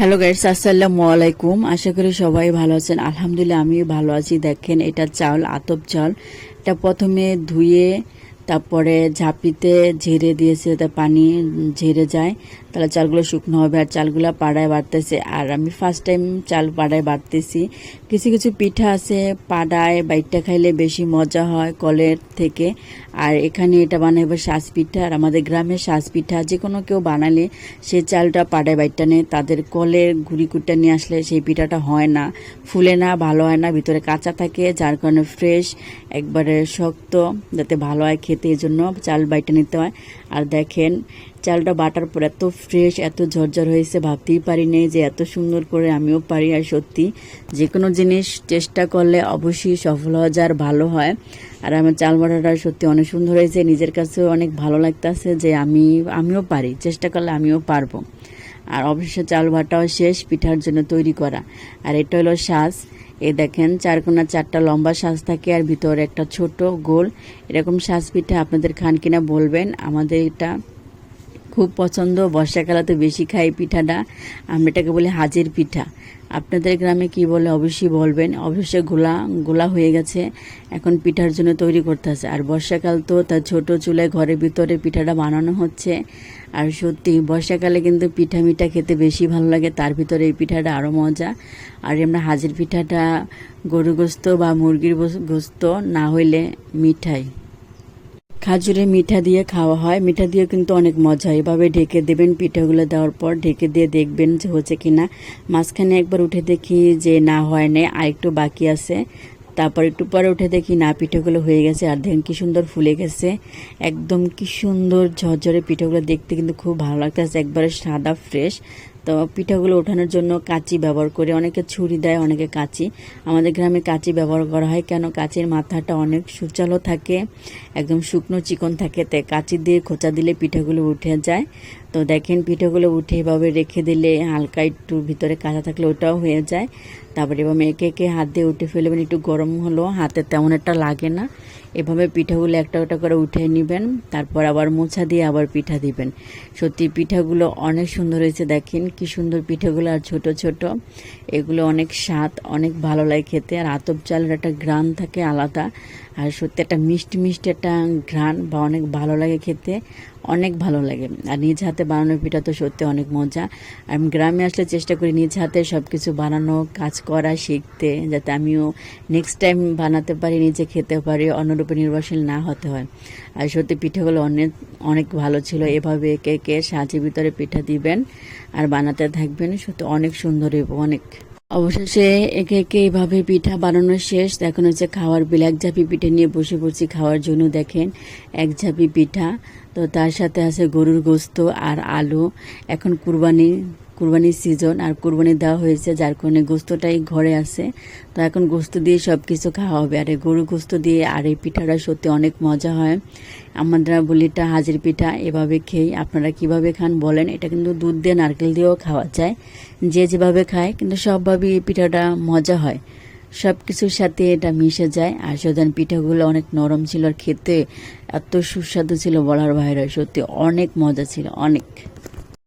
Hello guys, আসসালামু আলাইকুম। আশা করি সবাই ভালো আছেন। আলহামদুলিল্লাহ আমিও ভালো আছি। দেখেন, এটা চাল, আতপ চাল। এটা প্রথমে ধুয়ে তারপরে ঝাঁপিতে ঝেড়ে দিয়েছে, যাতে পানি ঝেড়ে যায়, তাহলে চালগুলো শুকনো হবে। আর চালগুলো পাড়ায় বাড়তেছে, আর আমি ফার্স্ট টাইম চাল পাড়ায় বাড়তেছি। কিছু কিছু পিঠা আছে পাড়ায় বাইটটা খাইলে বেশি মজা হয় কলের থেকে। আর এখানে এটা বানাবে সাজ পিঠা। আর আমাদের গ্রামের সাজ পিঠা যে কোনো কেউ বানালে সে চালটা পাড়ায় বাইটটা নেয়, তাদের কলের গুঁড়ি কুটটা নিয়ে আসলে সেই পিঠাটা হয় না, ফুলে না, ভালো হয় না, ভিতরে কাঁচা থাকে, যার কারণে ফ্রেশ একবারে শক্ত, যাতে ভালো হয় খেতে, এই জন্য চাল বাইটে নিতে হয়। আর দেখেন, চালটা বাটার পর এত ফ্রেশ, এত ঝরঝর হয়েছে, ভাবতেই পারি নেই যে এত সুন্দর করে আমিও পারি। আর সত্যি যে কোনো জিনিস চেষ্টা করলে অবশ্যই সফল হওয়া যায়, ভালো হয়। আর আমার চাল বাটাটা সত্যি অনেক সুন্দর হয়েছে, নিজের কাছেও অনেক ভালো লাগতেছে যে আমিও পারি, চেষ্টা করলে আমিও পারবো। আর অবশ্যই চাল বাটাও শেষ, পিঠার জন্য তৈরি করা। আর এটা হলো সাজ। এই দেখেন, চারকোনা চারটা লম্বা সাজ থাকে, আর ভিতরে একটা ছোট গোল। এরকম সাজ পিঠা আপনাদের খান কিনা বলবেন। আমাদের এটা খুব পছন্দ, বর্ষাকালে বেশি খাই পিঠাটা। আমরা এটাকে বলি হাজির পিঠা। আপনাদের গ্রামে কি বলে অবশ্যই বলবেন। অবশ্যই গোলা গোলা হয়ে গেছে, এখন পিঠার জন্য তৈরি করতেছে। আর বর্ষাকাল তো তার ছোট চুলায় ঘরের ভিতরে পিঠাটা বানানো হচ্ছে। আর সত্যি বর্ষাকালে কিন্তু পিঠা মিঠা খেতে বেশি ভালো লাগে, তার ভিতরে এই পিঠাটা আরও মজা। আর আমরা হাজির পিঠাটা গরু গোস্ত বা মুরগির গোস্ত না হইলে মিঠাই, খাজুরে মিঠা দিয়ে খাওয়া হয়। মিঠা দিয়ে কিন্তু অনেক মজা। এভাবে ঢেকে দেবেন, পিঠাগুলো দেওয়ার পর ঢেকে দিয়ে দেখবেন যে হচ্ছে কিনা। মাঝখানে একবার উঠে দেখি যে না হয় নাই, আর একটু বাকি আছে। তারপর একটু পরে উঠে দেখি না, পিঠাগুলো হয়ে গেছে। আর দেখেন কি সুন্দর ফুলে গেছে, একদম কি সুন্দর ঝরঝরে পিঠাগুলো দেখতে কিন্তু খুব ভালো লাগতেছে, একবারে সাদা ফ্রেশ। তো পিঠাগুলো ওঠানোর জন্য কাঁচি ব্যবহার করে, অনেকে ছুরি দেয়, অনেকে কাঁচি। আমাদের গ্রামে কাঁচি ব্যবহার করা হয়, কেন কাঁচির মাথাটা অনেক সুচালো থাকে, একদম শুকনো চিকন থাকে, তাই কাঁচি দিয়ে খোঁচা দিলে পিঠাগুলো উঠে যায়। তো দেখেন, পিঠাগুলো উঠে এভাবে রেখে দিলে হালকা একটু ভিতরে কাঁচা থাকলে ওটাও হয়ে যায়। তারপরে এভাবে একে একে হাত দিয়ে উঠে ফেলবেন, একটু গরম হলো হাতে তেমন একটা লাগে না। এভাবে পিঠাগুলো একটা একটা করে উঠে নেবেন, তারপর আবার মোছা দিয়ে আবার পিঠা দিবেন। সত্যি পিঠাগুলো অনেক সুন্দর হয়েছে, দেখেন কি সুন্দর পিঠাগুলো, আর ছোট ছোট। এগুলো অনেক স্বাদ, অনেক ভালো লাগে খেতে। আর আতপ চালের একটা ঘ্রাণ থাকে আলাদা, আর সত্যি একটা মিষ্টি মিষ্টি একটা ঘ্রাণ, বা অনেক ভালো লাগে খেতে, অনেক ভালো লাগে। আর নিজ হাতে বানানো পিঠা তো সত্যি অনেক মজা। আমি গ্রামে আসলে চেষ্টা করি নিজ হাতে সব কিছু বানানো, কাজ করা শিখতে, যাতে আমিও নেক্সট টাইম বানাতে পারি, নিজে খেতে পারি, অন্যের উপর নির্ভরশীল না হতে হয়। আর সত্যি পিঠাগুলো অনেক অনেক ভালো ছিল। এভাবে একে একে সাজের ভিতরে পিঠা দিবেন আর বানাতে থাকবেন, সত্যি অনেক সুন্দর এবং অনেক। অবশেষে একে একে এইভাবে পিঠা বানানো শেষ। এখন হচ্ছে খাওয়ার বিল। এক ঝাঁপি পিঠে নিয়ে বসে পড়ছি খাওয়ার জন্য। দেখেন, এক ঝাঁপি পিঠা, তো তার সাথে আছে গরুর গোস্ত আর আলু। এখন কুরবানির সিজন, আর কুরবানি দেওয়া হয়েছে, যার কারণে গোস্তটাই ঘরে আছে। তো এখন গোস্ত দিয়ে সব কিছু খাওয়া হবে, আর এই গরুর গোস্ত দিয়ে। আর এই পিঠাটা সত্যি অনেক মজা হয়। আমরা বলি এটা হাজির পিঠা। এভাবে খেয়ে আপনারা কিভাবে খান বলেন। এটা কিন্তু দুধ দিয়ে, নারকেল দিয়েও খাওয়া যায়, যে যেভাবে খায়, কিন্তু সবভাবেই এই পিঠাটা মজা হয়, সব কিছুর সাথে এটা মিশে যায়। আর সেদিন পিঠাগুলো অনেক নরম ছিল, আর খেতে এত সুস্বাদু ছিল বলার বাইরে, সত্যি অনেক মজা ছিল, অনেক।